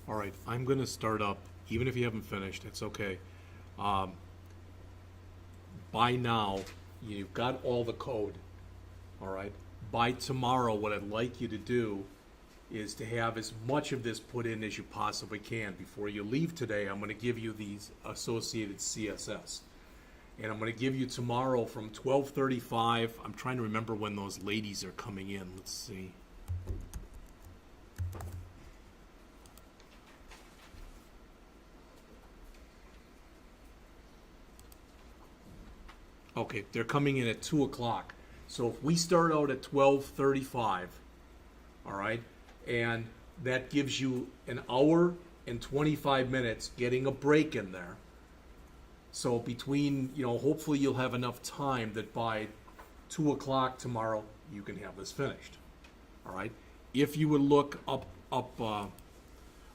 All right, I'm going to start up, even if you haven't finished, it's okay. By now, you've got all the code, all right? By tomorrow, what I'd like you to do is to have as much of this put in as you possibly can. Before you leave today, I'm going to give you these associated CSS. And I'm going to give you tomorrow from 12:35. I'm trying to remember when those ladies are coming in. Let's see. Okay, they're coming in at 2 o'clock. So if we start out at 12:35, all right, and that gives you an hour and 25 minutes getting a break in there. So between, hopefully you'll have enough time that by 2 o'clock tomorrow, you can have this finished, all right? If you would look up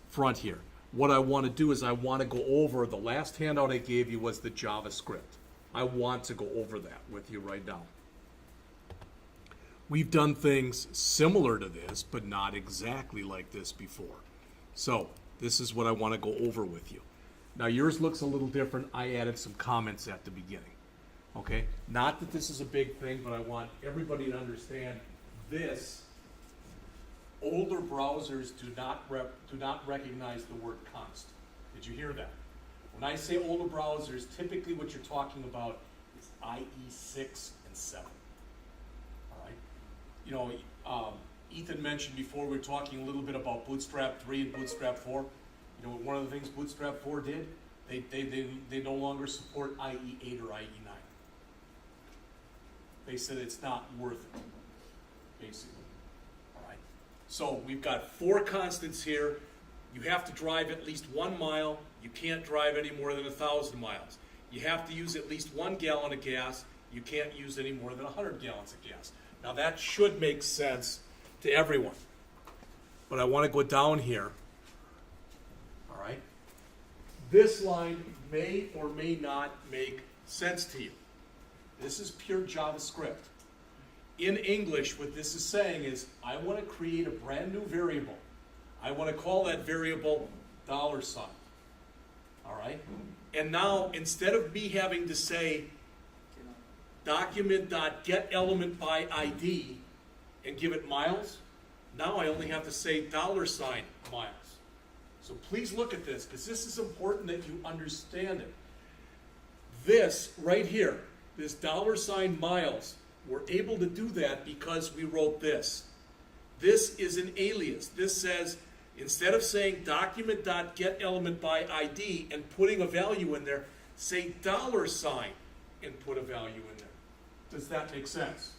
front here, what I want to do is I want to go over, the last handout I gave you was the JavaScript. I want to go over that with you right now. We've done things similar to this, but not exactly like this before. So this is what I want to go over with you. Now yours looks a little different. I added some comments at the beginning. Okay? Not that this is a big thing, but I want everybody to understand this. Older browsers do not recognize the word const. Did you hear that? When I say older browsers, typically what you're talking about is IE 6 and 7. All right? Ethan mentioned before we were talking a little bit about Bootstrap 3 and Bootstrap 4. One of the things Bootstrap 4 did, they no longer support IE 8 or IE 9. They said it's not worth it, basically. All right. So we've got 4 constants here. You have to drive at least 1 mile. You can't drive any more than 1,000 miles. You have to use at least 1 gallon of gas. You can't use any more than 100 gallons of gas. Now that should make sense to everyone. But I want to go down here. All right? This line may or may not make sense to you. This is pure JavaScript. In English, what this is saying is, I want to create a brand new variable. I want to call that variable $sign. All right? And now, instead of me having to say document.getElementById and give it miles, now I only have to say $sign miles. So please look at this, because this is important that you understand it. This right here, this $sign miles, we're able to do that because we wrote this. This is an alias. This says, instead of saying document.getElementById and putting a value in there, say $sign and put a value in there. Does that make sense?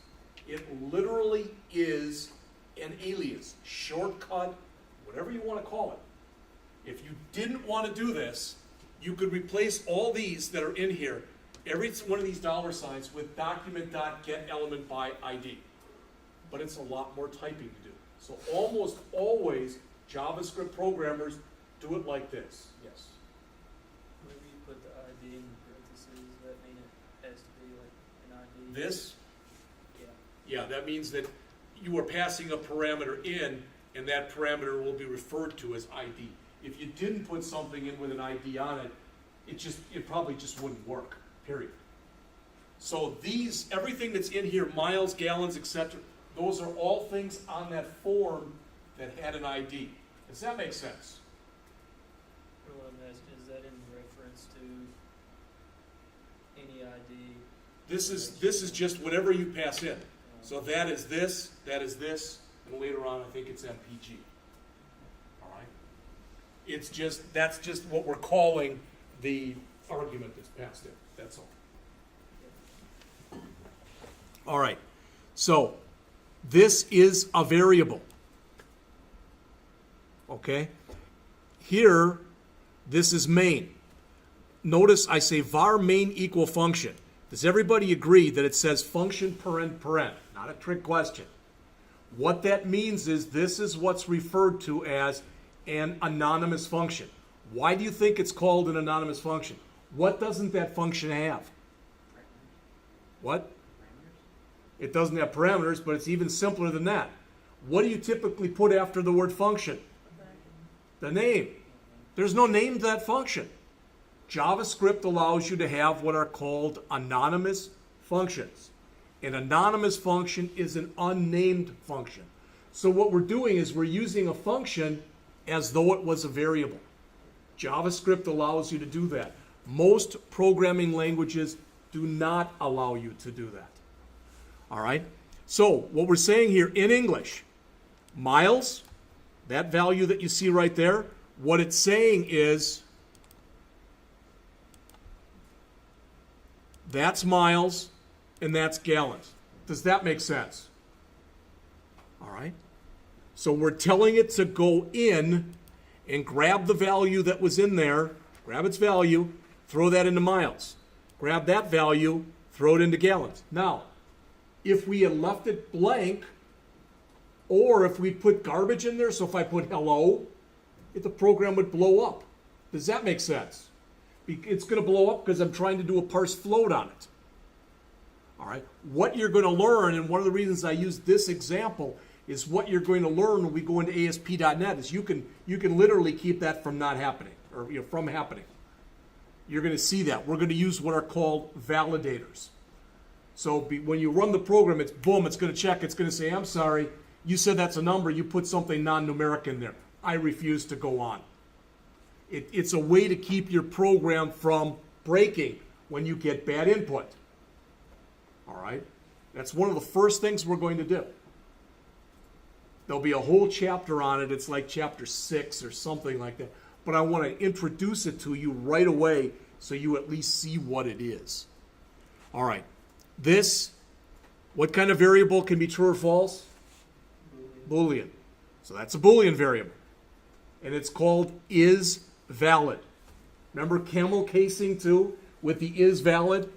It literally is an alias, shortcut, whatever you want to call it. If you didn't want to do this, you could replace all these that are in here, every one of these $signs, with document.getElementById. But it's a lot more typing to do. So almost always, JavaScript programmers do it like this. Yes? Whenever you put the ID in parentheses, does that mean it has to be like an ID? This? Yeah. Yeah, that means that you are passing a parameter in, and that parameter will be referred to as ID. If you didn't put something in with an ID on it, it probably just wouldn't work, period. So these, everything that's in here, miles, gallons, etc., those are all things on that form that had an ID. Does that make sense? What I'm asking, is that in reference to any ID? This is just whatever you pass in. So that is this, and later on I think it's MPG. All right? That's just what we're calling the argument that's passed in. That's all. All right. So this is a variable. Okay? Here, this is main. Notice I say var main equal function. Does everybody agree that it says function paren paren? Not a trick question. What that means is this is what's referred to as an anonymous function. Why do you think it's called an anonymous function? What doesn't that function have? What? It doesn't have parameters, but it's even simpler than that. What do you typically put after the word function? The name. There's no name to that function. JavaScript allows you to have what are called anonymous functions. An anonymous function is an unnamed function. So what we're doing is we're using a function as though it was a variable. JavaScript allows you to do that. Most programming languages do not allow you to do that. All right? So what we're saying here in English, miles, that value that you see right there, what it's saying is that's miles and that's gallons. Does that make sense? All right? So we're telling it to go in and grab the value that was in there, grab its value, throw that into miles. Grab that value, throw it into gallons. Now, if we had left it blank, or if we put garbage in there, so if I put hello, the program would blow up. Does that make sense? It's going to blow up because I'm trying to do a parse float on it. All right. What you're going to learn, and one of the reasons I use this example, is what you're going to learn when we go into ASP.NET is you can literally keep that from not happening, or from happening. You're going to see that. We're going to use what are called validators. So when you run the program, it's boom, it's going to check. It's going to say, I'm sorry, you said that's a number. You put something non-numeric in there. I refuse to go on. It's a way to keep your program from breaking when you get bad input. All right? That's one of the first things we're going to do. There'll be a whole chapter on it. It's like chapter 6 or something like that. But I want to introduce it to you right away so you at least see what it is. All right. This, what kind of variable can be true or false? Boolean. So that's a Boolean variable. And it's called isValid. Remember camel casing too with the isValid?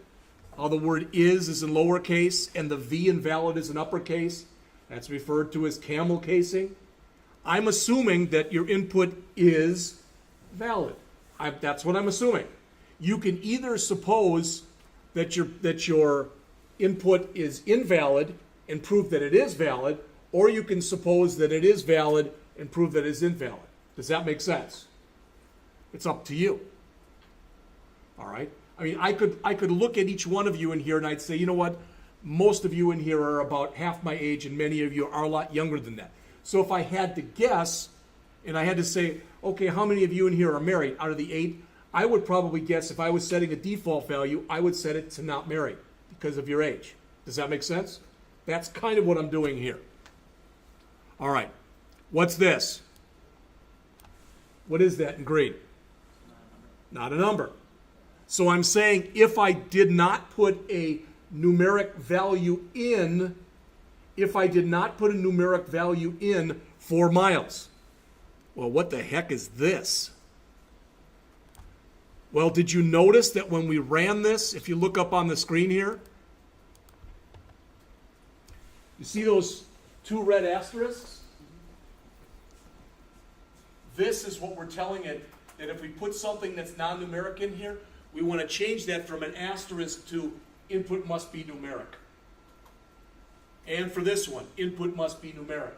How the word is in lowercase and the V in valid is in uppercase. That's referred to as camel casing. I'm assuming that your input is valid. That's what I'm assuming. You can either suppose that your input is invalid and prove that it is valid, or you can suppose that it is valid and prove that it is invalid. Does that make sense? It's up to you. All right? I mean, I could look at each one of you in here and I'd say, you know what? Most of you in here are about half my age and many of you are a lot younger than that. So if I had to guess and I had to say, okay, how many of you in here are married out of the 8? I would probably guess if I was setting a default value, I would set it to not married because of your age. Does that make sense? That's kind of what I'm doing here. All right. What's this? What is that in green? Not a number. So I'm saying if I did not put a numeric value in, for miles, well, what the heck is this? Well, did you notice that when we ran this, if you look up on the screen here, you see those 2 red asterisks? This is what we're telling it, that if we put something that's non-numeric in here, we want to change that from an asterisk to input must be numeric. And for this one, input must be numeric.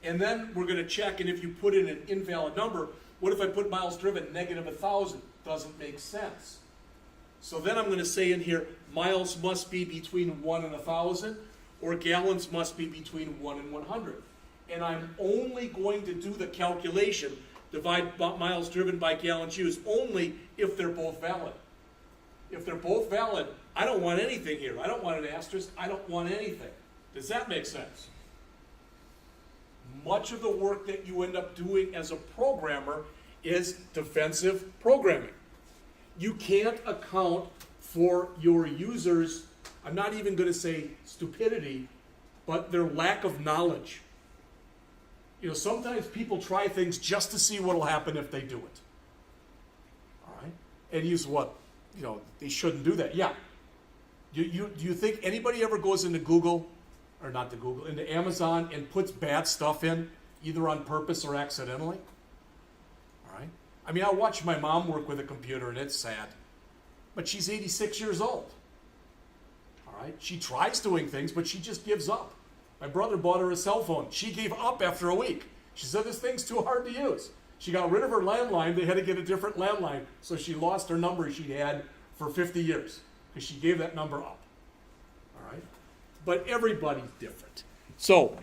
And then we're going to check, and if you put in an invalid number, what if I put miles driven -1,000? Doesn't make sense. So then I'm going to say in here, miles must be between 1 and 1,000, or gallons must be between 1 and 100. And I'm only going to do the calculation, divide miles driven by gallons used, only if they're both valid. If they're both valid, I don't want anything here. I don't want an asterisk. I don't want anything. Does that make sense? Much of the work that you end up doing as a programmer is defensive programming. You can't account for your users', I'm not even going to say stupidity, but their lack of knowledge. You know, sometimes people try things just to see what will happen if they do it. All right? And use what? You know, they shouldn't do that. Yeah. Do you think anybody ever goes into Google, or not to Google, into Amazon and puts bad stuff in, either on purpose or accidentally? All right? I mean, I watch my mom work with a computer, and it's sad. But she's 86 years old. All right? She tries doing things, but she just gives up. My brother bought her a cell phone. She gave up after a week. She said, this thing's too hard to use. She got rid of her landline. They had to get a different landline. So she lost her number she had for 50 years because she gave that number up. All right? But everybody's different. So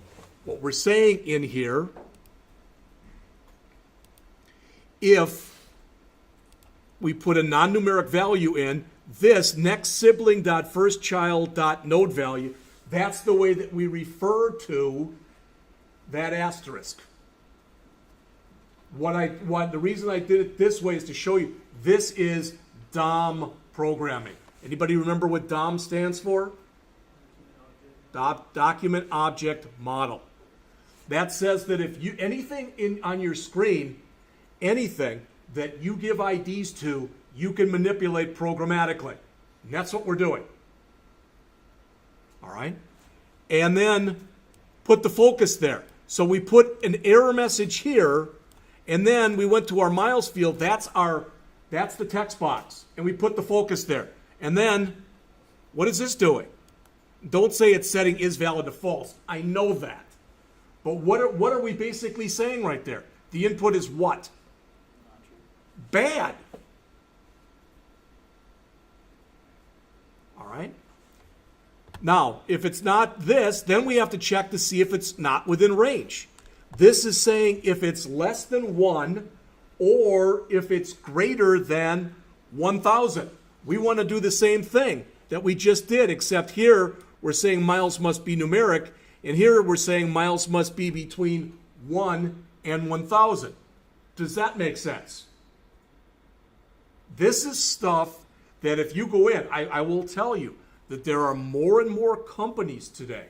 what we're saying in here, if we put a non-numeric value in, this next sibling.firstchild.node value, that's the way that we refer to that asterisk. The reason I did it this way is to show you this is DOM programming. Anybody remember what DOM stands for? Document Object Model. That says that if you anything on your screen, anything that you give IDs to, you can manipulate programmatically. And that's what we're doing. All right? And then put the focus there. So we put an error message here, and then we went to our miles field. That's the text box. And we put the focus there. And then, what is this doing? Don't say it's setting is valid to false. I know that. But what are we basically saying right there? The input is what? Bad. All right? Now, if it's not this, then we have to check to see if it's not within range. This is saying if it's less than 1 or if it's greater than 1,000. We want to do the same thing that we just did, except here we're saying miles must be numeric, and here we're saying miles must be between 1 and 1,000. Does that make sense? This is stuff that if you go in, I will tell you that there are more and more companies today.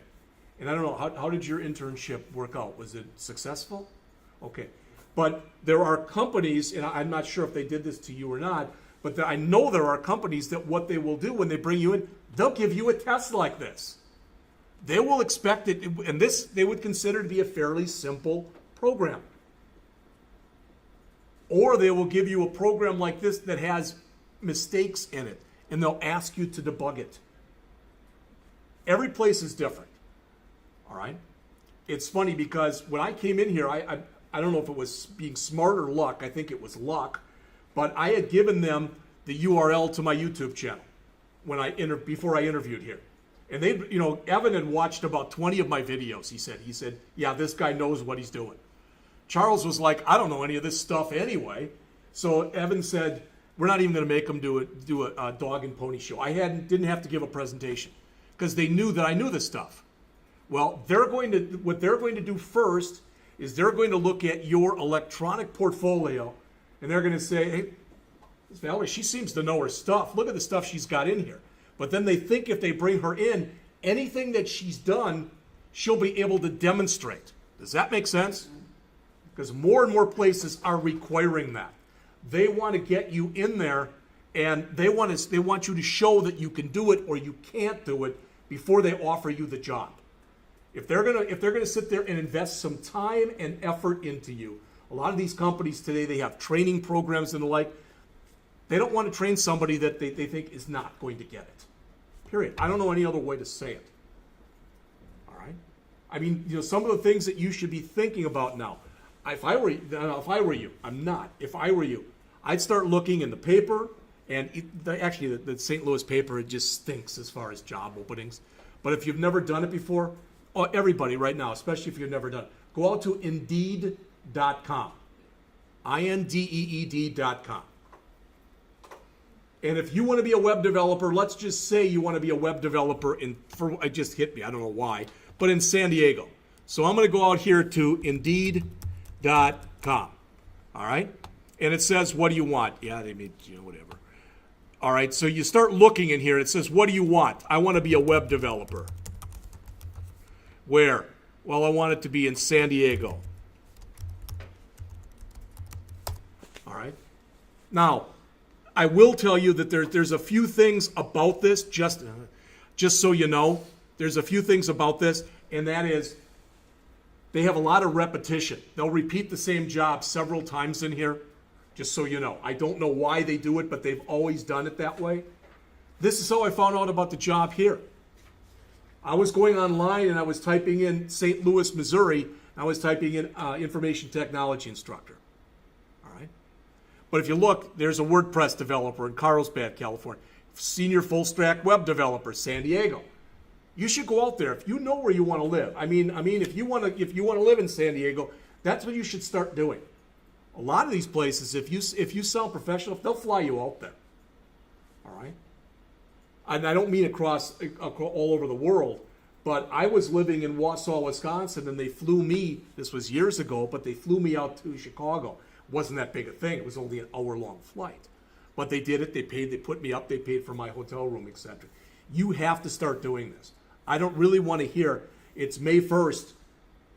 And I don't know, how did your internship work out? Was it successful? Okay. But there are companies, and I'm not sure if they did this to you or not, but I know there are companies that what they will do when they bring you in, they'll give you a test like this. They will expect it, and this they would consider to be a fairly simple program. Or they will give you a program like this that has mistakes in it, and they'll ask you to debug it. Every place is different. All right? It's funny because when I came in here, I don't know if it was being smart or luck. I think it was luck. But I had given them the URL to my YouTube channel before I interviewed here. And Evan had watched about 20 of my videos, he said, yeah, this guy knows what he's doing. Charles was like, I don't know any of this stuff anyway. So Evan said, we're not even going to make him do a dog and pony show. I didn't have to give a presentation because they knew that I knew this stuff. Well, what they're going to do first is they're going to look at your electronic portfolio, and they're going to say, hey, this Valerie, she seems to know her stuff. Look at the stuff she's got in here. But then they think if they bring her in, anything that she's done, she'll be able to demonstrate. Does that make sense? Because more and more places are requiring that. They want to get you in there, and they want you to show that you can do it or you can't do it before they offer you the job. If they're gonna sit there and invest some time and effort into you, a lot of these companies today, they have training programs and the like. They don't want to train somebody that they think is not going to get it. Period. I don't know any other way to say it. All right? I mean, some of the things that you should be thinking about now. If I were you, I'm not. If I were you, I'd start looking in the paper, and the St. Louis paper, it just stinks as far as job openings. But if you've never done it before, everybody right now, especially if you've never done it, go out to Indeed.com. INDEED.com. And if you want to be a web developer, let's just say you want to be a web developer it just hit me, I don't know why, but in San Diego. So I'm going to go out here to Indeed.com. All right? And it says, what do you want? Yeah, they made, whatever. All right, so you start looking in here. It says, what do you want? I want to be a web developer. Where? Well, I want it to be in San Diego. All right? Now, I will tell you that there's a few things about this, just so you know. There's a few things about this, and that is they have a lot of repetition. They'll repeat the same job several times in here, just so you know. I don't know why they do it, but they've always done it that way. This is how I found out about the job here. I was going online and I was typing in St. Louis, Missouri. I was typing in information technology instructor. But if you look, there's a WordPress developer in Carlsbad, California. Senior full stack web developer, San Diego. You should go out there if you know where you want to live. I mean, if you want to live in San Diego, that's what you should start doing. A lot of these places, if you sound professional, they'll fly you out there. All right. And I don't mean across all over the world, but I was living in Wausau, Wisconsin, and they flew me. This was years ago, but they flew me out to Chicago. It wasn't that big a thing. It was only an hour-long flight. But they did it. They paid. They put me up. They paid for my hotel room, etc. You have to start doing this. I don't really want to hear it's May 1st,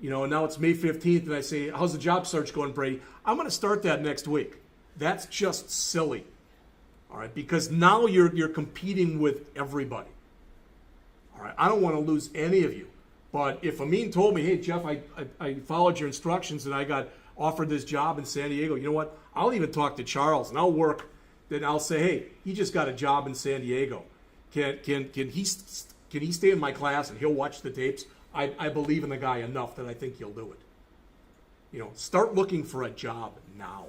and now it's May 15th, and I say, how's the job search going, Brady? I'm going to start that next week. That's just silly, all right? Because now you're competing with everybody, all right? I don't want to lose any of you. But if Amin told me, hey, Jeff, I followed your instructions and I got offered this job in San Diego, you know what? I'll even talk to Charles, and I'll say, hey, he just got a job in San Diego. Can he stay in my class and he'll watch the tapes? I believe in the guy enough that I think he'll do it. Start looking for a job now.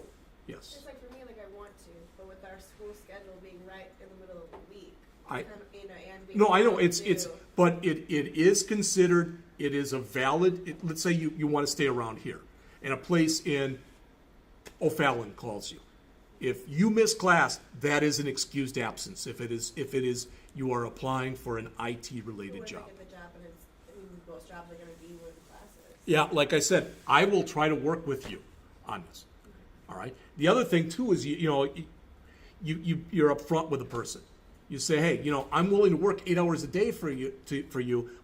Yes. It's like for me, like I want to, but with our school schedule being right in the middle of the week, and being No, I know able to but it is considered. It is a valid. Let's say you want to stay around here, and a place in O'Fallon calls you. If you miss class, that is an excused absence. If it is you are applying for an IT-related job. Get the job, and most jobs are going to be with classes. Yeah, like I said, I will try to work with you on this. All right. The other thing too is you're upfront with a person. You say, hey, I'm willing to work 8 hours a day for you,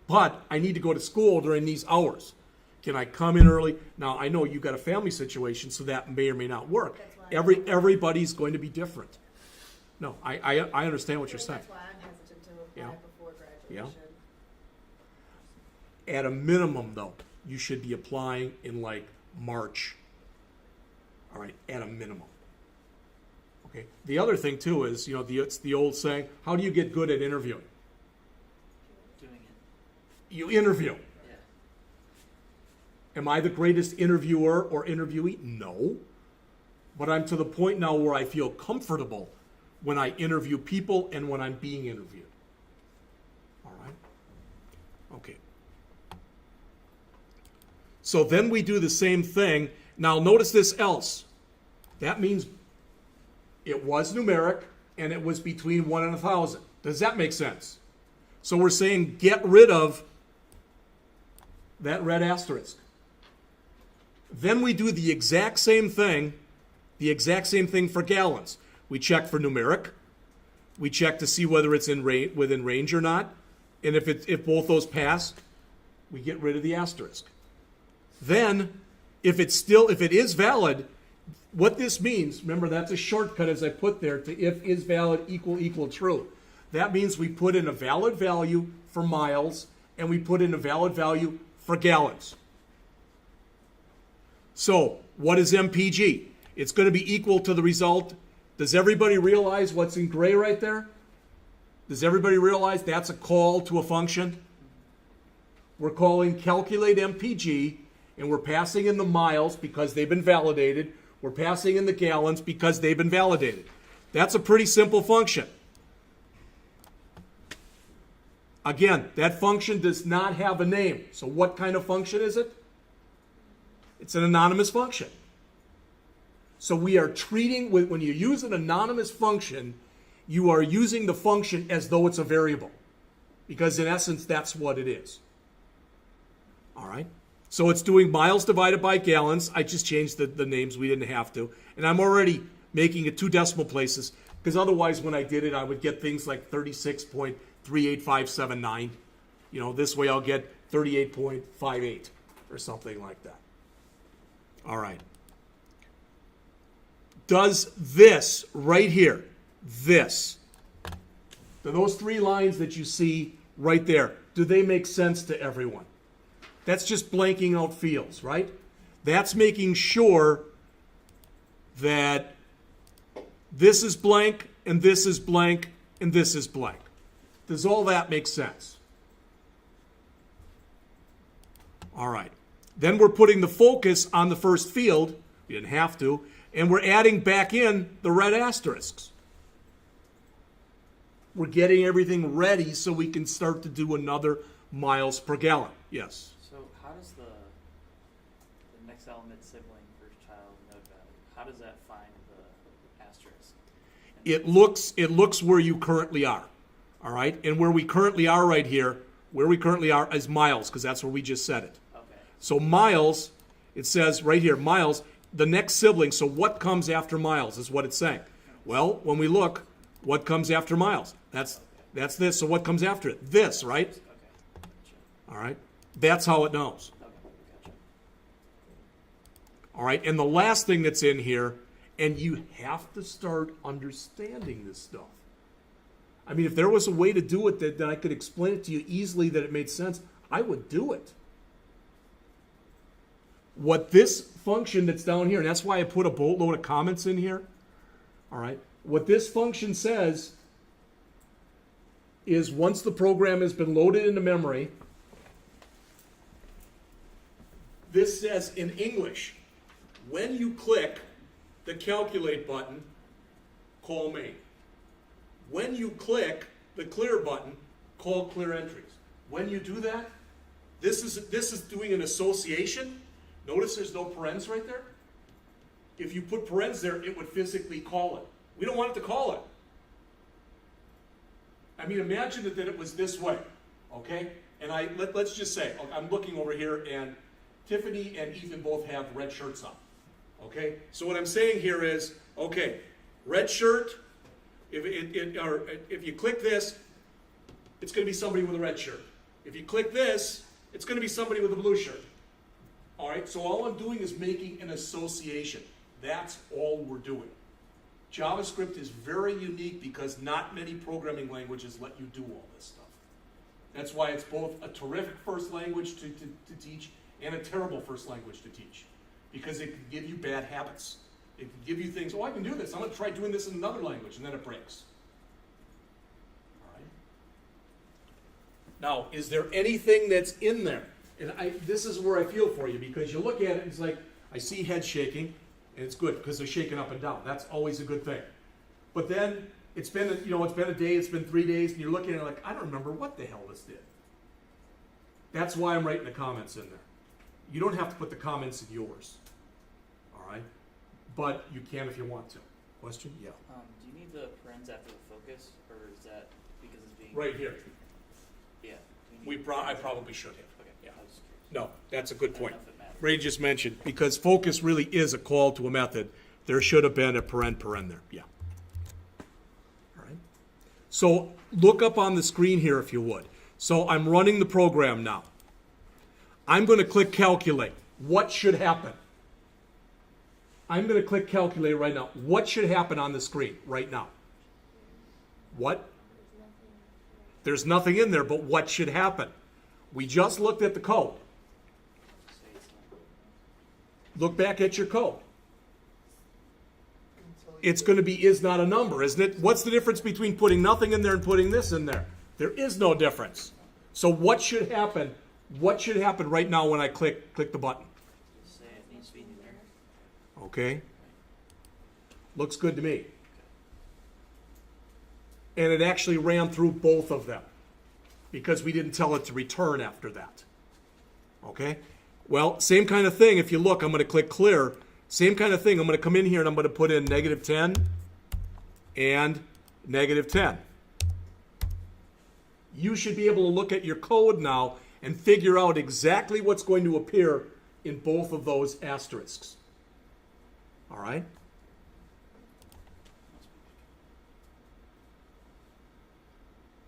but I need to go to school during these hours. Can I come in early? Now I know you got a family situation, so that may or may not work. Everybody's going to be different. No, I understand what you're saying. That's why I'm hesitant to apply before graduation. At a minimum, though, you should be applying in like March. All right, at a minimum. Okay. The other thing too is, it's the old saying: how do you get good at interviewing? Doing it. You interview. Yeah. Am I the greatest interviewer or interviewee? No. But I'm to the point now where I feel comfortable when I interview people and when I'm being interviewed. All right? Okay. So then we do the same thing. Now notice this else. That means it was numeric and it was between 1 and 1,000. Does that make sense? So we're saying get rid of that red asterisk. Then we do the exact same thing for gallons. We check for numeric. We check to see whether it's within range or not. And if both those pass, we get rid of the asterisk. Then, if it is valid, what this means, remember that's a shortcut as I put there to if is valid equal true. That means we put in a valid value for miles and we put in a valid value for gallons. So, what is MPG? It's going to be equal to the result. Does everybody realize what's in gray right there? Does everybody realize that's a call to a function? We're calling calculate MPG, and we're passing in the miles because they've been validated. We're passing in the gallons because they've been validated. That's a pretty simple function. Again, that function does not have a name. So what kind of function is it? It's an anonymous function. So we are treating, when you use an anonymous function, you are using the function as though it's a variable. Because in essence, that's what it is. All right? So it's doing miles divided by gallons. I just changed the names. We didn't have to. And I'm already making it 2 decimal places, because otherwise when I did it, I would get things like 36.38579. This way I'll get 38.58 or something like that. All right. Does this right here, do those 3 lines that you see right there, do they make sense to everyone? That's just blanking out fields, right? That's making sure that this is blank, and this is blank, and this is blank. Does all that make sense? All right. Then we're putting the focus on the first field. You didn't have to. and we're adding back in the red asterisks. We're getting everything ready so we can start to do another miles per gallon. Yes. So how does the next element sibling first child node value, how does that find the asterisk? It looks where you currently are. All right? And where we currently are right here, where we currently are is miles, because that's where we just said it. Okay. So miles, it says right here, miles, the next sibling, so what comes after miles is what it's saying. Well, when we look, what comes after miles? That's this. So what comes after it? This, right? Okay. Gotcha. All right? That's how it knows. Okay. Gotcha. All right? And the last thing that's in here, and you have to start understanding this stuff. I mean, if there was a way to do it that I could explain it to you easily that it made sense, I would do it. What this function that's down here, and that's why I put a boatload of comments in here, all right? What this function says is once the program has been loaded into memory, this says in English, when you click the calculate button, call main. When you click the clear button, call clear entries. When you do that, this is doing an association. Notice there's no parens right there. If you put parens there, it would physically call it. We don't want it to call it. I mean, imagine that it was this way, okay? And let's just say, I'm looking over here, and Tiffany and Ethan both have red shirts on, okay? So what I'm saying here is, okay, red shirt, if you click this, it's going to be somebody with a red shirt. If you click this, it's going to be somebody with a blue shirt. All right, so all I'm doing is making an association. That's all we're doing. JavaScript is very unique because not many programming languages let you do all this stuff. That's why it's both a terrific first language to teach and a terrible first language to teach, because it can give you bad habits. It can give you things, oh, I can do this. I'm going to try doing this in another language, and then it breaks. All right. Now, is there anything that's in there? And this is where I feel for you, because you look at it and it's like, I see head shaking, and it's good because they're shaking up and down. That's always a good thing. But then it's been a day, it's been 3 days, and you're looking at it like, I don't remember what the hell this did. That's why I'm writing the comments in there. You don't have to put the comments in yours. All right? But you can if you want to. Question? Yeah. Do you need the parens after the focus, or is that because it's being Right here. Yeah. Do you need I probably should have. Okay. Yeah. I was just curious. No, that's a good I don't point. know if it matters. Ray just mentioned, because focus really is a call to a method, there should have been a paren there. Yeah. All right. So look up on the screen here if you would. So I'm running the program now. I'm going to click calculate. What should happen? I'm going to click calculate right now. What should happen on the screen right now? What? There's nothing in there, but what should happen? We just looked at the code. Say it's not. Look back at your code. It's going to be is not a number, isn't it? What's the difference between putting nothing in there and putting this in there? There is no difference. So what should happen? What should happen right now when I click the button? Say it needs to be numeric. Okay. Looks good to me. And it actually ran through both of them because we didn't tell it to return after that. Okay? Well, same kind of thing. If you look, I'm going to click clear. Same kind of thing. I'm going to come in here and I'm going to put in -10 and -10. You should be able to look at your code now and figure out exactly what's going to appear in both of those asterisks. All right?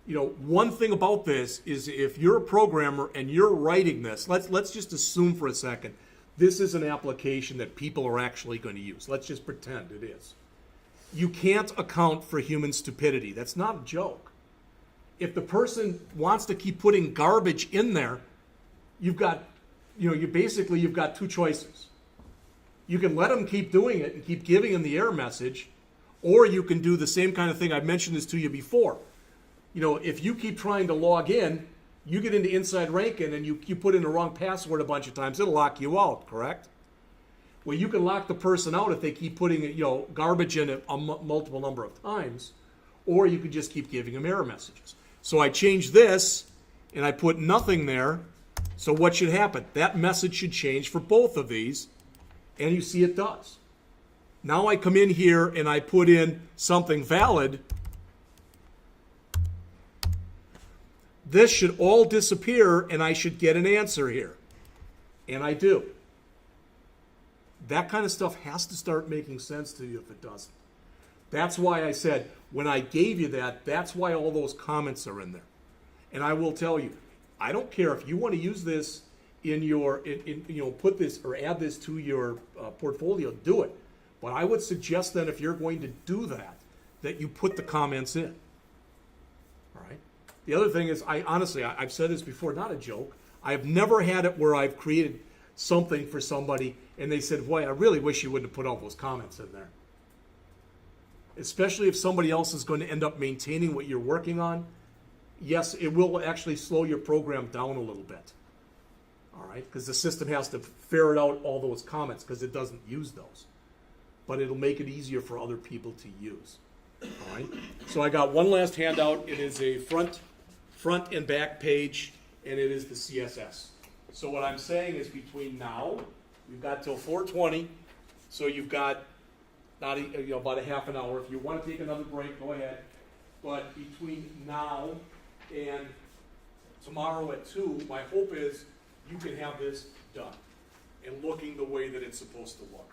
You know, one thing about this is if you're a programmer and you're writing this, let's just assume for a second this is an application that people are actually going to use. Let's just pretend it is. You can't account for human stupidity. That's not a joke. If the person wants to keep putting garbage in there, you've got two choices. You can let them keep doing it and keep giving them the error message, or you can do the same kind of thing. I've mentioned this to you before. You know, if you keep trying to log in, you get into Inside Rankin and you put in the wrong password a bunch of times, it'll lock you out, correct? Well, you can lock the person out if they keep putting, garbage in it a multiple number of times, or you can just keep giving them error messages. So I changed this, and I put nothing there. So what should happen? That message should change for both of these, and you see it does. Now I come in here and I put in something valid. This should all disappear, and I should get an answer here. And I do. That kind of stuff has to start making sense to you if it doesn't. That's why I said, when I gave you that, that's why all those comments are in there. And I will tell you, I don't care if you want to use this in your, put this or add this to your portfolio, do it. But I would suggest then if you're going to do that, that you put the comments in. All right? The other thing is, I've said this before, not a joke. I've never had it where I've created something for somebody and they said, boy, I really wish you wouldn't have put all those comments in there. Especially if somebody else is going to end up maintaining what you're working on. Yes, it will actually slow your program down a little bit. All right? Because the system has to ferret out all those comments because it doesn't use those. But it'll make it easier for other people to use. All right? So I got one last handout. It is a front and back page, and it is the CSS. So what I'm saying is between now, we've got till 4:20, so you've got about a half an hour. If you want to take another break, go ahead. But between now and tomorrow at 2, my hope is you can have this done and looking the way that it's supposed to look.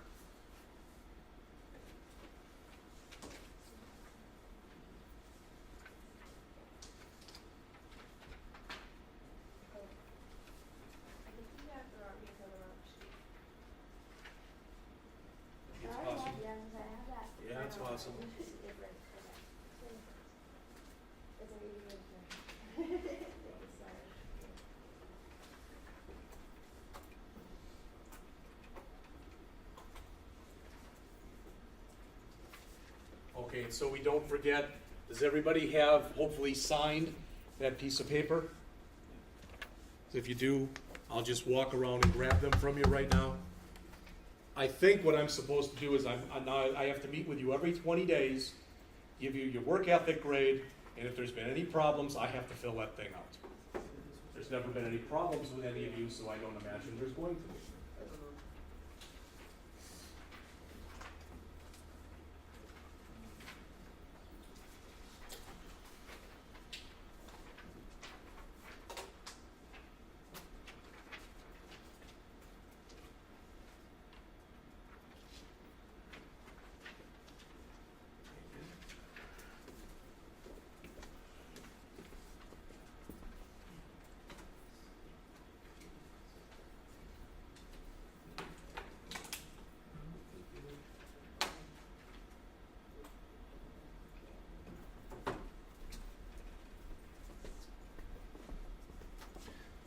Yeah, it's awesome. Okay, so we don't forget, does everybody have hopefully signed that piece of paper? If you do, I'll just walk around and grab them from you right now. I think what I'm supposed to do is I have to meet with you every 20 days, give you your work ethic grade, and if there's been any problems, I have to fill that thing out. There's never been any problems with any of you, so I don't imagine there's going to be.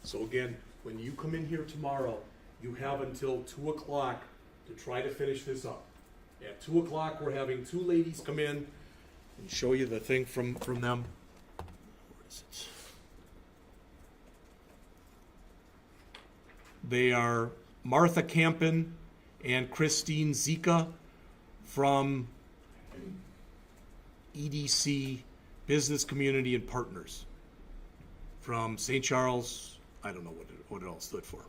So again, when you come in here tomorrow, you have until 2 o'clock to try to finish this up. At 2 o'clock, we're having 2 ladies come in and show you the thing from them. Where is it? They are Martha Campen and Christine Zika from EDC, Business Community and Partners, from St. Charles. I don't know what it all stood for.